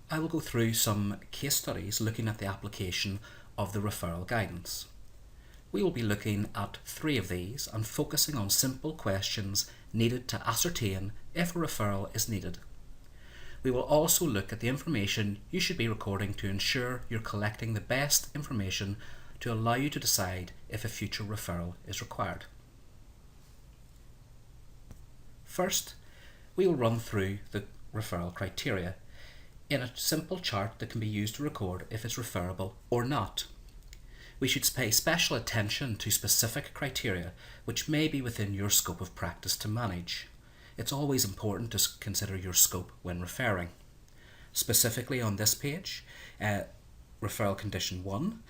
I will go through some case studies looking at the application of the referral guidance. We will be looking at 3 of these and focusing on simple questions needed to ascertain if a referral is needed. We will also look at the information you should be recording to ensure you're collecting the best information to allow you to decide if a future referral is required. First, we will run through the referral criteria in a simple chart that can be used to record if it's referable or not. We should pay special attention to specific criteria which may be within your scope of practice to manage. It's always important to consider your scope when referring. Specifically on this page, referral condition 1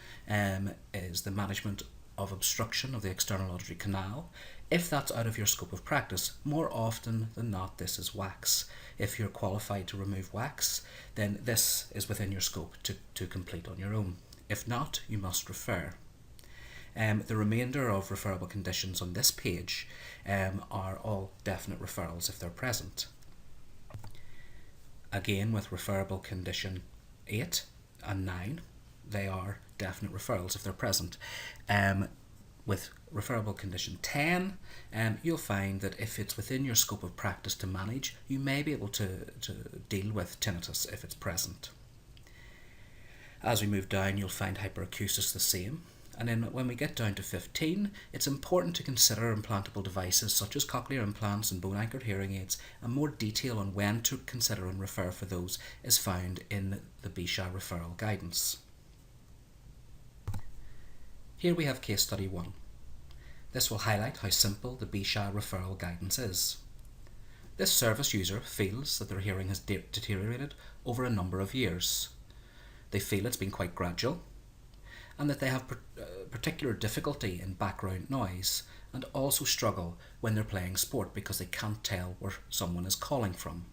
is the management of obstruction of the external auditory canal. If that's out of your scope of practice, more often than not this is wax. If you're qualified to remove wax, then this is within your scope to complete on your own. If not, you must refer. The remainder of referable conditions on this page are all definite referrals if they're present. Again, with referable condition 8 and 9, they are definite referrals if they're present. With referable condition 10, you'll find that if it's within your scope of practice to manage, you may be able to deal with tinnitus if it's present. As we move down, you'll find hyperacusis the same. And then when we get down to 15, it's important to consider implantable devices such as cochlear implants and bone-anchored hearing aids, and more detail on when to consider and refer for those is found in the BSHAA referral guidance. Here we have case study 1. This will highlight how simple the BSHAA referral guidance is. This service user feels that their hearing has deteriorated over a number of years. They feel it's been quite gradual, and that they have particular difficulty in background noise and also struggle when they're playing sport because they can't tell where someone is calling from.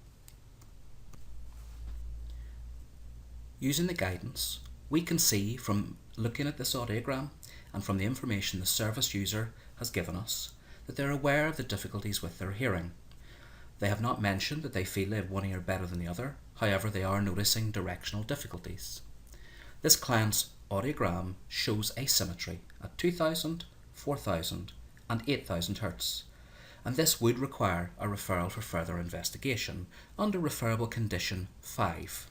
Using the guidance, we can see from looking at this audiogram and from the information the service user has given us that they're aware of the difficulties with their hearing. They have not mentioned that they feel they have one ear better than the other, however they are noticing directional difficulties. This client's audiogram shows asymmetry at 2000, 4000 and 8000 Hz, and this would require a referral for further investigation under referable condition 5.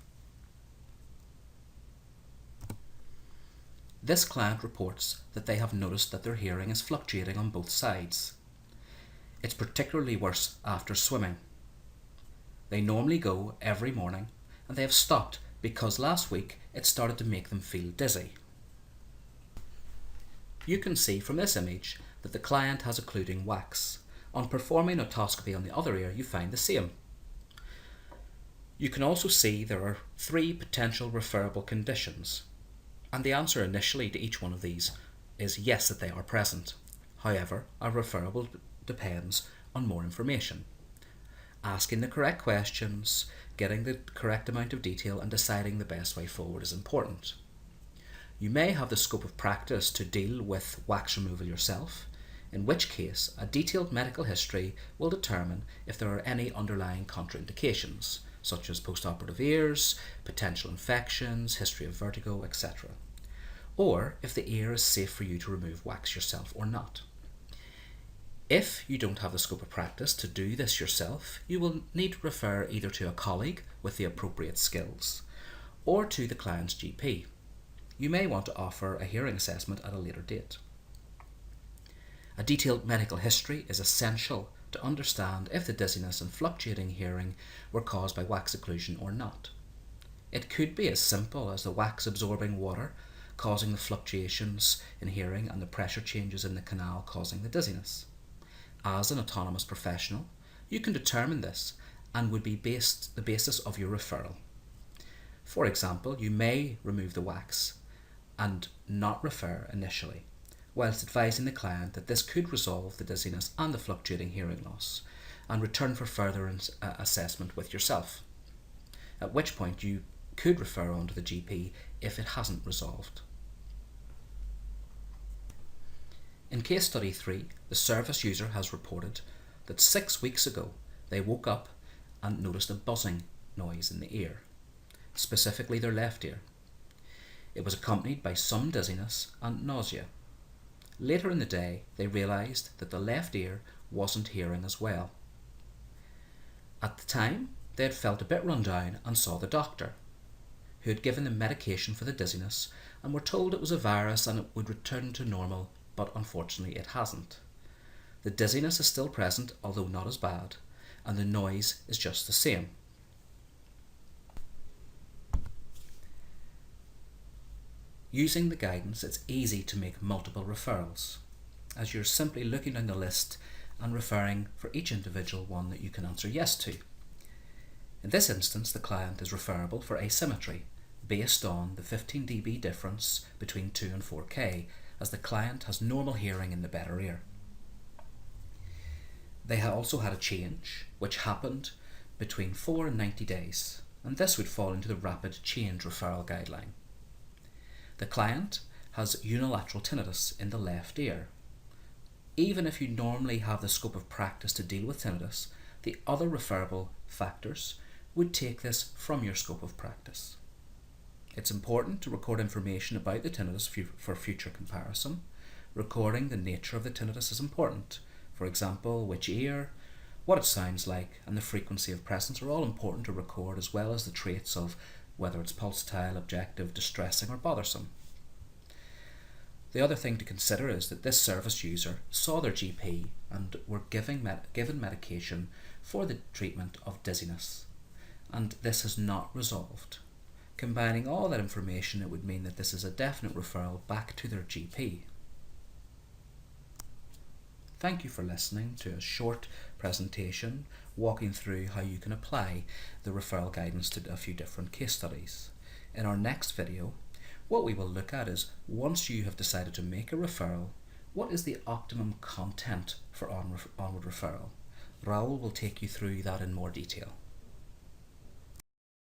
This client reports that they have noticed that their hearing is fluctuating on both sides. It's particularly worse after swimming. They normally go every morning and they have stopped because last week it started to make them feel dizzy. You can see from this image that the client has occluding wax. On performing otoscopy on the other ear, you find the same. You can also see there are 3 potential referable conditions, and the answer initially to each one of these is yes, that they are present. However, a referral depends on more information. Asking the correct questions, getting the correct amount of detail and deciding the best way forward is important. You may have the scope of practice to deal with wax removal yourself, in which case a detailed medical history will determine if there are any underlying contraindications, such as postoperative ears, potential infections, history of vertigo, etc. Or if the ear is safe for you to remove wax yourself or not. If you don't have the scope of practice to do this yourself, you will need to refer either to a colleague with the appropriate skills or to the client's GP. You may want to offer a hearing assessment at a later date. A detailed medical history is essential to understand if the dizziness and fluctuating hearing were caused by wax occlusion or not. It could be as simple as the wax absorbing water causing the fluctuations in hearing and the pressure changes in the canal causing the dizziness. As an autonomous professional, you can determine this and would be the basis of your referral. For example, you may remove the wax and not refer initially, whilst advising the client that this could resolve the dizziness and the fluctuating hearing loss, and return for further assessment with yourself, at which point you could refer on to the GP if it hasn't resolved. In case study 3, the service user has reported that 6 weeks ago they woke up and noticed a buzzing noise in the ear. specifically their left ear. It was accompanied by some dizziness and nausea. Later in the day, they realised that the left ear wasn't hearing as well. At the time, they had felt a bit run down and saw the doctor, who had given them medication for the dizziness and were told it was a virus and it would return to normal, but unfortunately it hasn't. The dizziness is still present, although not as bad, and the noise is just the same. Using the guidance, it's easy to make multiple referrals, as you're simply looking down the list and referring for each individual one that you can answer yes to. In this instance, the client is referable for asymmetry, based on the 15 dB difference between 2 and 4K, as the client has normal hearing in the better ear. They also had a change, which happened between 4 and 90 days, and this would fall into the rapid change referral guideline. The client has unilateral tinnitus in the left ear. Even if you normally have the scope of practice to deal with tinnitus, the other referable factors would take this from your scope of practice. It's important to record information about the tinnitus for future comparison. Recording the nature of the tinnitus is important. For example, which ear, what it sounds like, and the frequency of presence are all important to record, as well as the traits of whether it's pulsatile, objective, distressing or bothersome. The other thing to consider is that this service user saw their GP and were given medication for the treatment of dizziness, and this has not resolved. Combining all that information, it would mean that this is a definite referral back to their GP. Thank you for listening to a short presentation walking through how you can apply the referral guidance to a few different case studies. In our next video, what we will look at is, once you have decided to make a referral, what is the optimum content for onward referral? Raoul will take you through that in more detail.